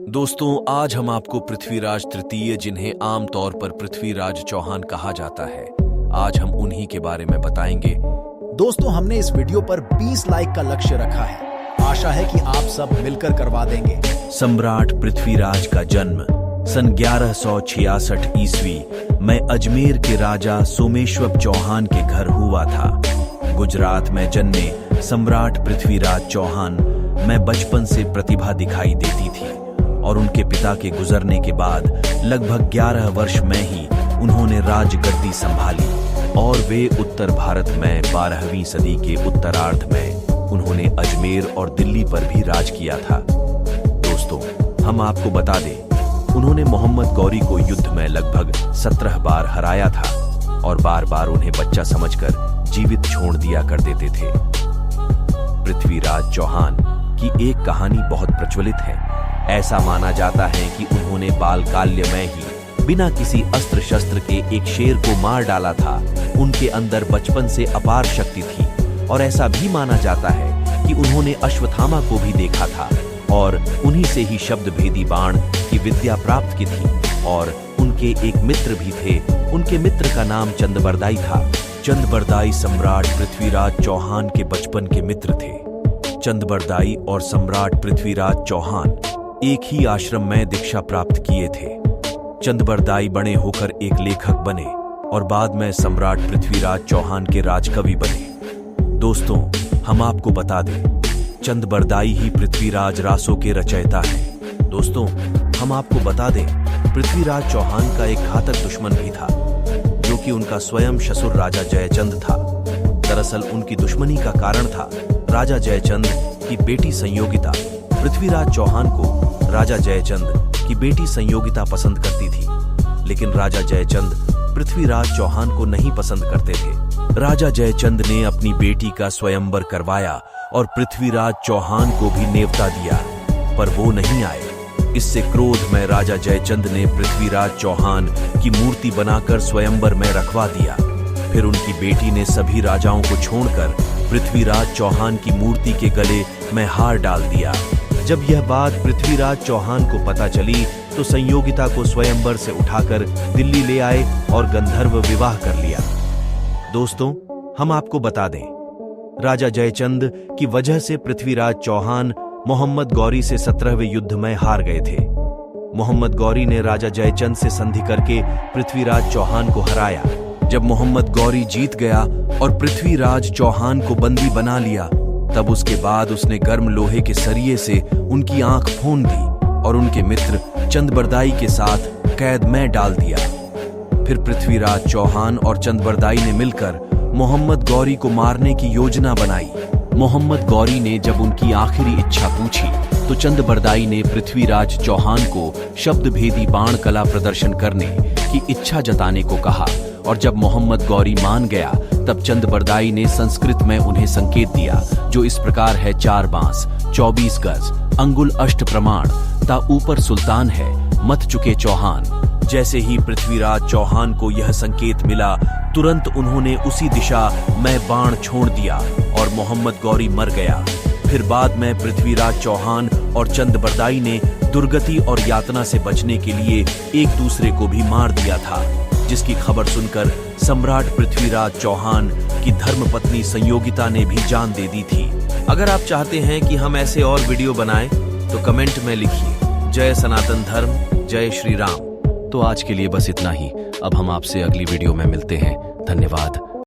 दोस्तों, आज हम आपको पृथ्वीराज तृतीय, जिन्हें आमतौर पर पृथ्वीराज चौहान कहा जाता है, आज हम उन्हीं के बारे में बताएंगे। दोस्तों, हमने इस वीडियो पर 20 लाइक का लक्ष्य रखा है। आशा है कि आप सब मिलकर करवा देंगे। सम्राट पृथ्वीराज का जन्म सन 1166 ईस्वी में अजमेर के राजा सोमेश्वर चौहान के घर हुआ था। गुजरात में जन्मे सम्राट पृथ्वीराज चौहान में बचपन से प्रतिभा दिखाई देती थी और उनके पिता के गुजरने के बाद लगभग 11 वर्ष में ही उन्होंने राजगद्दी संभाली और वे उत्तर भारत में 12वीं सदी के उत्तरार्ध में उन्होंने अजमेर और दिल्ली पर भी राज किया था। दोस्तों, हम आपको बता दें, उन्होंने मोहम्मद गौरी को युद्ध में लगभग 17 बार हराया था और बार बार उन्हें बच्चा समझकर जीवित छोड़ दिया कर देते थे। पृथ्वीराज चौहान की एक कहानी बहुत प्रचलित है। ऐसा माना जाता है कि उन्होंने बालकाल्य में ही बिना किसी अस्त्र शस्त्र के एक शेर को मार डाला था। उनके अंदर बचपन से अपार शक्ति थी और ऐसा भी माना जाता है कि उन्होंने अश्वत्थामा को भी देखा था और उन्हीं से ही शब्द भेदी बाण की विद्या प्राप्त की थी। और उनके एक मित्र भी थे। उनके मित्र का नाम चंदबरदाई था। चंदबरदाई सम्राट पृथ्वीराज चौहान के बचपन के मित्र थे। चंदबरदाई और सम्राट पृथ्वीराज चौहान एक ही आश्रम में दीक्षा प्राप्त किए थे। चंदबरदाई बड़े होकर एक लेखक बने और बाद में सम्राट पृथ्वीराज चौहान के राजकवि बने। दोस्तों, हम आपको बता दें, चंदबरदाई ही पृथ्वीराज रासों के रचयिता हैं। दोस्तों, हम आपको बता दें, पृथ्वीराज चौहान का एक घातक दुश्मन भी था, जो कि उनका स्वयं ससुर राजा जयचंद था। दरअसल उनकी दुश्मनी का कारण था राजा जयचंद की बेटी संयोगिता। पृथ्वीराज चौहान को राजा जयचंद की बेटी संयोगिता पसंद करती थी, लेकिन राजा जयचंद पृथ्वीराज चौहान को नहीं पसंद करते थे। राजा जयचंद ने अपनी बेटी का स्वयंवर करवाया और पृथ्वीराज चौहान को भी नेवता दिया, पर वो नहीं आए। इससे क्रोध में राजा जयचंद ने पृथ्वीराज चौहान की मूर्ति बनाकर स्वयंवर में रखवा दिया। फिर उनकी बेटी ने सभी राजाओं को छोड़कर पृथ्वीराज चौहान की मूर्ति के गले में हार डाल दिया। जब यह बात पृथ्वीराज चौहान को पता चली तो संयोगिता को स्वयंवर से उठाकर दिल्ली ले आए और गंधर्व विवाह कर लिया। दोस्तों, हम आपको बता दें, राजा जयचंद की वजह से पृथ्वीराज चौहान मोहम्मद गौरी से 17वें युद्ध में हार गए थे। मोहम्मद गौरी ने राजा जयचंद से संधि करके पृथ्वीराज चौहान को हराया। जब मोहम्मद गौरी जीत गया और पृथ्वीराज चौहान को बंदी बना लिया, तब उसके बाद उसने गर्म लोहे के सरिये से उनकी आंख फोड़ दी और उनके मित्र चंदबरदाई के साथ कैद में डाल दिया। फिर पृथ्वीराज चौहान और चंदबरदाई ने मिलकर मोहम्मद गौरी को मारने की योजना बनाई। मोहम्मद गौरी ने जब उनकी आखिरी इच्छा पूछी तो चंदबरदाई ने पृथ्वीराज चौहान को शब्द भेदी बाण कला प्रदर्शन करने की इच्छा जताने को कहा और जब मोहम्मद गौरी मान गया तब चंदबरदाई ने संस्कृत में उन्हें संकेत दिया, जो इस प्रकार है: 4 बांस 24 गज अंगुल अष्ट प्रमाण ता ऊपर सुल्तान है मत चुके चौहान। जैसे ही पृथ्वीराज चौहान को यह संकेत मिला, तुरंत उन्होंने उसी दिशा में बाण छोड़ दिया और मोहम्मद गौरी मर गया। फिर बाद में पृथ्वीराज चौहान और चंदबरदाई ने दुर्गति और यातना से बचने के लिए एक दूसरे को भी मार दिया था, जिसकी खबर सुनकर सम्राट पृथ्वीराज चौहान की धर्मपत्नी संयोगिता ने भी जान दे दी थी। अगर आप चाहते हैं कि हम ऐसे और वीडियो बनाएं तो कमेंट में लिखिए जय सनातन धर्म, जय श्री राम। तो आज के लिए बस इतना ही। अब हम आपसे अगली वीडियो में मिलते हैं। धन्यवाद।